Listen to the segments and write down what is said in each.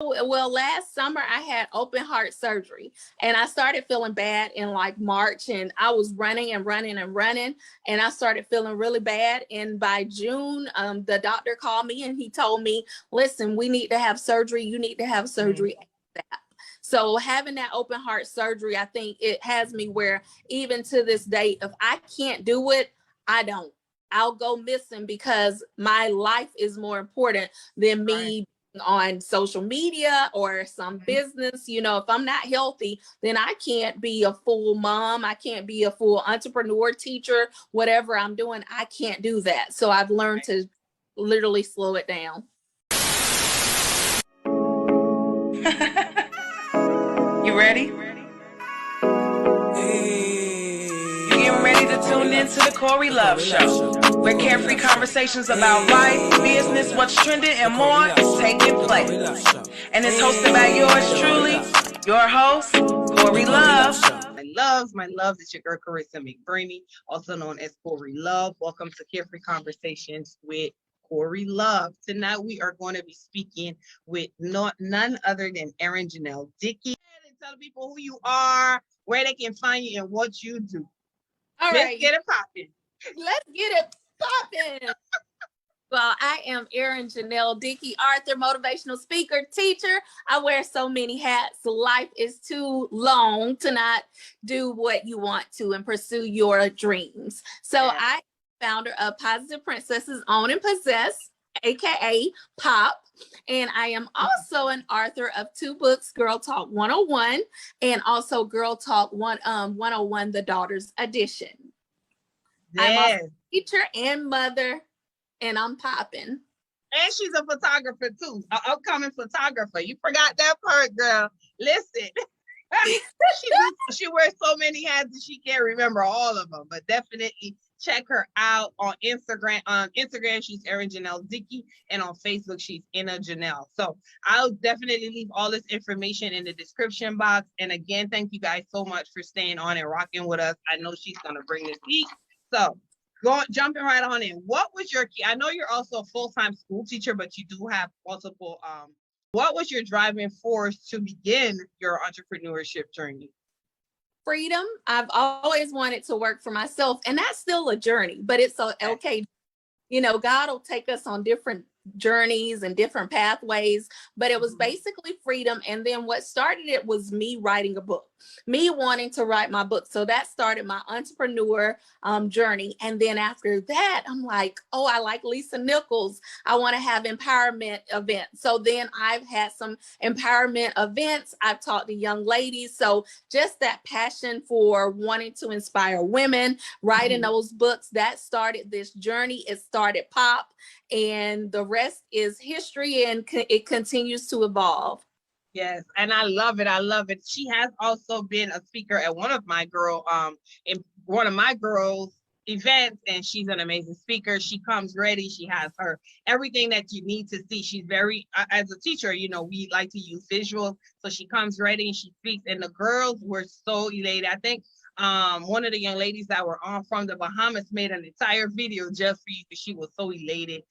Well, last summer I had open heart surgery and I started feeling bad in like March, and I was running and running and running, and I started feeling really bad. And by June, the doctor called me and he told me, listen, we need to have surgery. You need to have surgery. So having that open heart surgery, I think it has me where even to this day, if I can't do it, I don't. I'll go missing because my life is more important than me on social media or some business. You know, if I'm not healthy, then I can't be a full mom. I can't be a full entrepreneur, teacher, whatever I'm doing. I can't do that. So I've learned to literally slow it down. You ready? You getting ready to tune in to the Corey Love Show, where carefree conversations about life, business, what's trending, and more is taking place. And it's hosted by yours truly, your host, Corey Love. My love, it's your girl Carissa McBurney, also known as Corey Love. Welcome to Carefree Conversations with Corey Love. Tonight we are going to be speaking with none other than Erin Johnell Dickey. And tell people who you are, where they can find you, and what you do. All Let's right. get it popping. Let's get it popping. Well, I am Erin Johnell Dickey, author, motivational speaker, teacher. I wear so many hats. Life is too long to not do what you want to and pursue your dreams. So I am founder of Positive Princesses Own and Possess, aka POP. And I am also an author of 2 books, Girl Talk 101 and also Girl Talk 101, The Daughters Edition. I'm also a teacher and mother, and I'm popping. And she's a photographer too, an upcoming photographer. You forgot that part, girl. Listen, she wears so many hats that she can't remember all of them, but definitely check her out on Instagram. On Instagram, she's Erin Johnell Dickey, and on Facebook, she's Erins Journey. So I'll definitely leave all this information in the description box. And again, thank you guys so much for staying on and rocking with us. I know she's gonna bring this heat. So jumping right on in. What was your key? I know you're also a full-time school teacher, but you do have multiple. What was your driving force to begin your entrepreneurship journey? Freedom. I've always wanted to work for myself, and that's still a journey, but it's okay. You know, God will take us on different journeys and different pathways, but it was basically freedom. And then what started it was me writing a book, me wanting to write my book. So that started my entrepreneur journey. And then after that, I'm like, oh, I like Lisa Nichols. I want to have empowerment events. So then I've had some empowerment events. I've talked to young ladies. So just that passion for wanting to inspire women, writing those books, that started this journey. It started POP, and the rest is history, and it continues to evolve. Yes, and I love it. I love it. She has also been a speaker at one of my girls' events, and she's an amazing speaker. She comes ready. She has everything that you need to see. She's very, as a teacher, you know, we like to use visuals. So she comes ready and she speaks, and the girls were so elated. I think one of the young ladies that were on from the Bahamas made an entire video just for you because she was so elated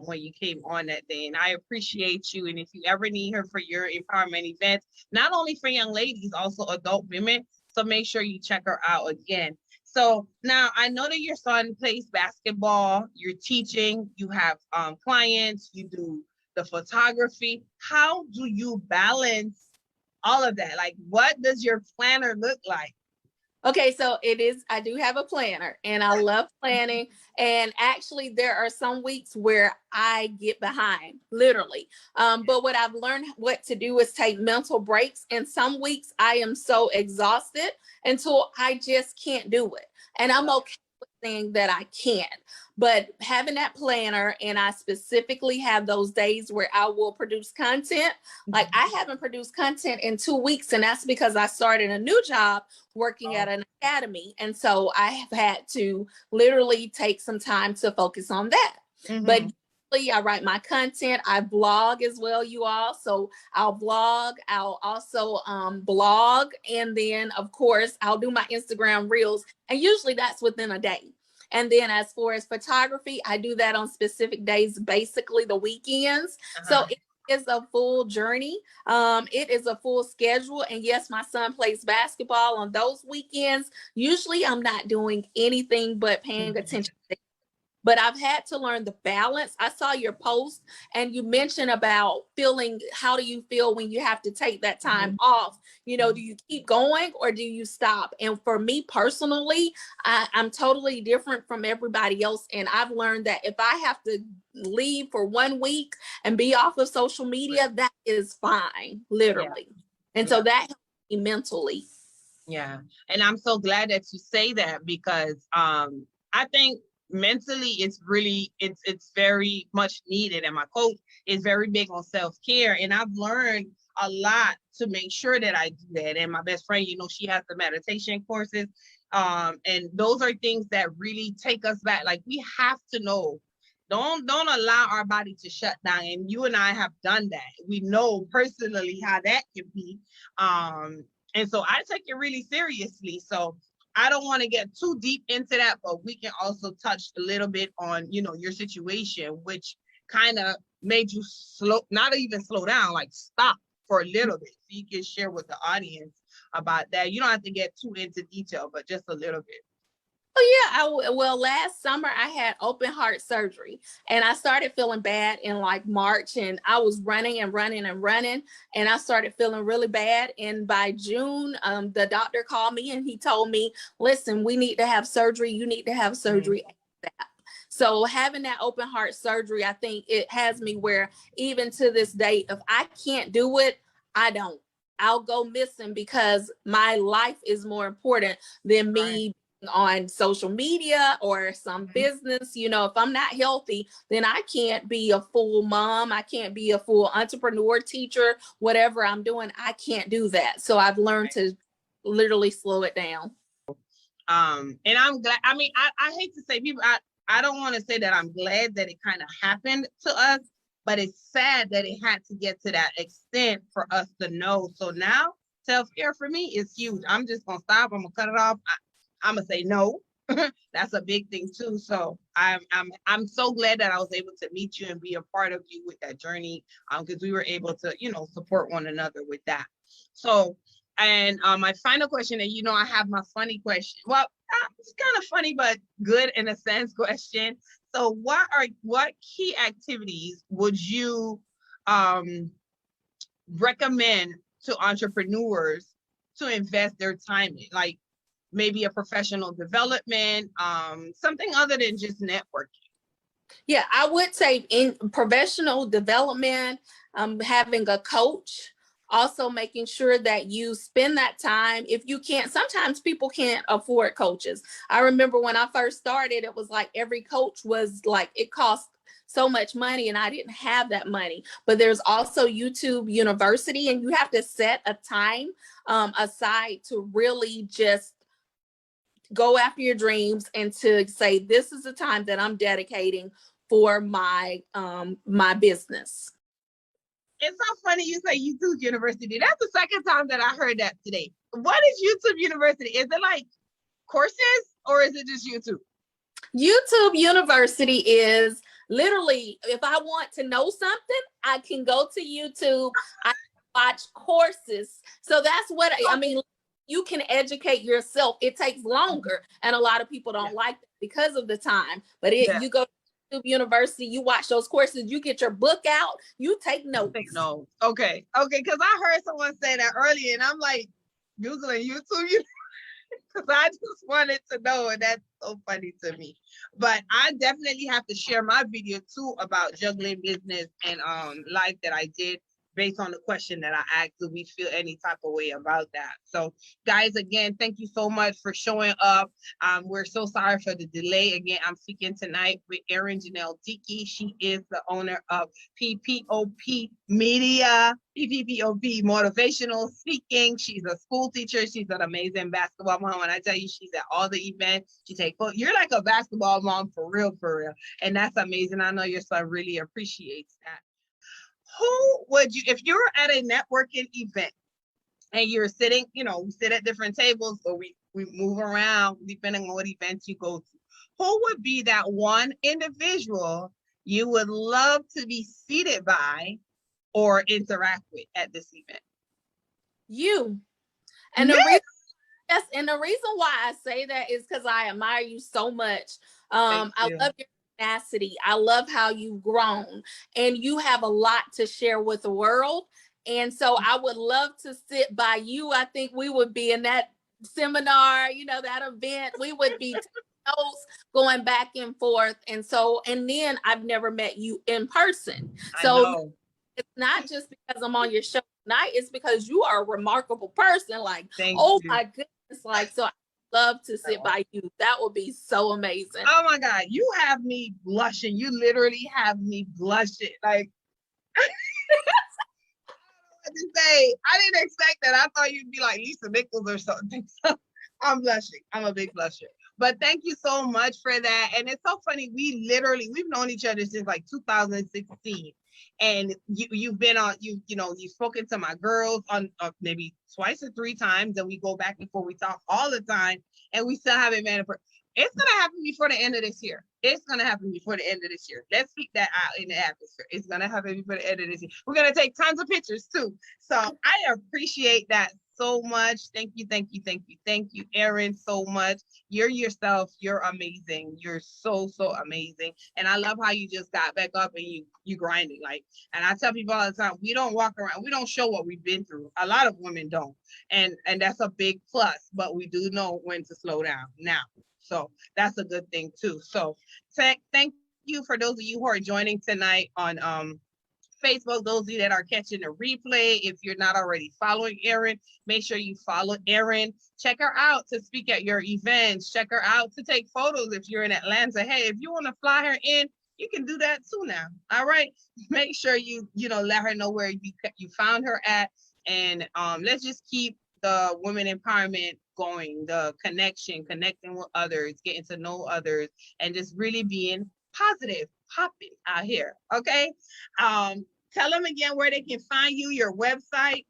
when you came on that day. And I appreciate you. And if you ever need her for your empowerment events, not only for young ladies, also adult women. So make sure you check her out again. So now I know that your son plays basketball, you're teaching, you have clients, you do the photography. How do you balance all of that? Like, what does your planner look like? Okay, so I do have a planner, and I love planning. And actually, there are some weeks where I get behind, literally. But what I've learned what to do is take mental breaks. And some weeks I am so exhausted until I just can't do it. And I'm okay with saying that I can't. But having that planner, and I specifically have those days where I will produce content. Like I haven't produced content in 2 weeks, and that's because I started a new job working at an academy. And so I have had to literally take some time to focus on that. But I write my content. I blog as well, you all. So I'll blog. I'll also blog. And then, of course, I'll do my Instagram reels. And usually that's within a day. And then as far as photography, I do that on specific days, basically the weekends. So is a full journey. It is a full schedule. And yes, my son plays basketball on those weekends. Usually I'm not doing anything but paying attention. But I've had to learn the balance. I saw your post and you mentioned about feeling, how do you feel when you have to take that time off? You know, do you keep going or do you stop? And for me personally, I'm totally different from everybody else. And I've learned that if I have to leave for 1 week and be off of social media, that is fine, literally. And so that helps me mentally. Yeah. And I'm so glad that you say that, because I think mentally it's really, it's very much needed. And my coach is very big on self-care, and I've learned a lot to make sure that I do that. And my best friend, you know, she has the meditation courses, and those are things that really take us back. Like, we have to know, don't allow our body to shut down. And you and I have done that. We know personally how that can be, and so I take it really seriously. So I don't want to get too deep into that, but we can also touch a little bit on, you know, your situation, which kind of made you slow, not even slow down, like stop for a little bit. So you can share with the audience about that. You don't have to get too into detail, but just a little bit. Oh yeah, well, last summer I had open heart surgery, and I started feeling bad in like March, and I was running and running and running, and I started feeling really bad. And by June, the doctor called me and he told me, listen, we need to have surgery. You need to have surgery. So having that open heart surgery, I think it has me where even to this day, if I can't do it, I'll go missing, because my life is more important than me on social media or some business. You know, if I'm not healthy, then I can't be a full mom. I can't be a full entrepreneur, teacher, whatever I'm doing. I can't do that. So I've learned to literally slow it down. And I'm glad. I mean, I hate to say people, I don't want to say that I'm glad that it kind of happened to us, but it's sad that it had to get to that extent for us to know. So now self-care for me is huge. I'm just going to stop. I'm going to cut it off. I'm gonna say no. That's a big thing too. So I'm so glad that I was able to meet you and be a part of you with that journey, because we were able to, you know, support one another with that. So, and my final question, and you know, I have my funny question. Well, it's kind of funny, but good in a sense question. So what key activities would you recommend to entrepreneurs to invest their time in? Like, maybe a professional development, something other than just networking. Yeah, I would say in professional development, having a coach, also making sure that you spend that time. If you can't, sometimes people can't afford coaches. I remember when I first started, it was like every coach was like, it cost so much money and I didn't have that money. But there's also YouTube University, and you have to set a time aside to really just go after your dreams and to say, this is the time that I'm dedicating for my my business. It's so funny you say YouTube University. That's the second time that I heard that today. What is YouTube University? Is it like courses or is it just YouTube? YouTube University is literally, if I want to know something, I can go to YouTube. I watch courses. So that's what I mean. You can educate yourself. It takes longer, and a lot of people don't like that because of the time. But you go to YouTube University, you watch those courses, you get your book out, you take notes. Okay, because I heard someone say that earlier, and I'm like, Googling YouTube, because I just wanted to know, and that's so funny to me. But I definitely have to share my video too about juggling business and life that I did, based on the question that I asked. Do we feel any type of way about that? So guys, again, thank you so much for showing up. We're so sorry for the delay. Again, I'm speaking tonight with Erin Johnell Dickey. She is the owner of PPOP Media, PPOP Motivational Speaking. She's a school teacher. She's an amazing basketball mom. When I tell you, she's at all the events. She takes, you're like a basketball mom for real. And that's amazing. I know your son really appreciates that. Who would you, if you're at a networking event and you're sitting, you know, we sit at different tables, or we move around depending on what events you go to, who would be that one individual you would love to be seated by or interact with at this event? You. And the reason, yes, and the reason why I say that is because I admire you so much. I love your tenacity. I love how you've grown, and you have a lot to share with the world. And so I would love to sit by you. I think we would be in that seminar, that event. We would be notes going back and forth. And so, and then I've never met you in person. So it's not just because I'm on your show tonight, it's because you are a remarkable person. Like, my goodness. Like, so I love to sit by you. That would be so amazing. Oh my God, you have me blushing. You literally have me blushing. Like, I didn't expect that. I thought you'd be like Lisa Nichols or something. So I'm blushing. I'm a big blusher. But thank you so much for that. And it's so funny. We've known each other since like 2016. And you've been on, you've spoken to my girls on maybe twice or three times, and we go back and forth. We talk all the time, and we still haven't met. It's going to happen before the end of this year. It's going to happen before the end of this year. Let's speak that out in the atmosphere. It's going to happen before the end of this year. We're going to take tons of pictures too. So I appreciate that so much. Thank you, thank you, thank you, thank you, Erin, so much. You're yourself. You're amazing. You're so amazing. And I love how you just got back up and you grinding. Like, and I tell people all the time, we don't walk around, we don't show what we've been through. A lot of women don't. And that's a big plus, but we do know when to slow down now. So that's a good thing too. So thank you for those of you who are joining tonight on Facebook, those of you that are catching the replay. If you're not already following Erin, make sure you follow Erin. Check her out to speak at your events. Check her out to take photos if you're in Atlanta. Hey, if you want to fly her in, you can do that too now. All right. Make sure you let her know where you found her at. And let's just keep the women empowerment going, the connecting with others, getting to know others, and just really being positive, popping out here. Okay. Tell them again where they can find you, your website.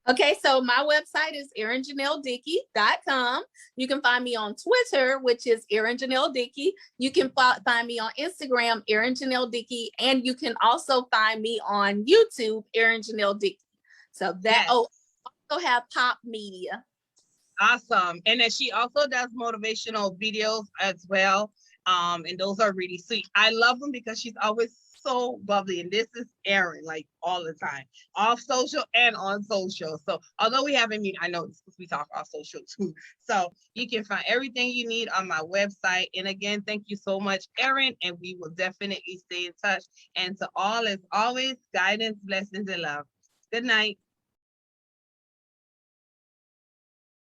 Okay, so my website is erinjohnelldickey.com. You can find me on Twitter, which is Erin Johnell Dickey. You can find me on Instagram, Erin Johnell Dickey, and you can also find me on YouTube, Erin Johnell Dickey. So that also have Pop Media. Awesome. And then she also does motivational videos as well. And those are really sweet. I love them because she's always so bubbly. And this is Erin, like all the time, off social and on social. So although we haven't met, I know we talk off social too. So you can find everything you need on my website. And again, thank you so much, Erin. And we will definitely stay in touch. And to all, as always, guidance, blessings, and love. Good night.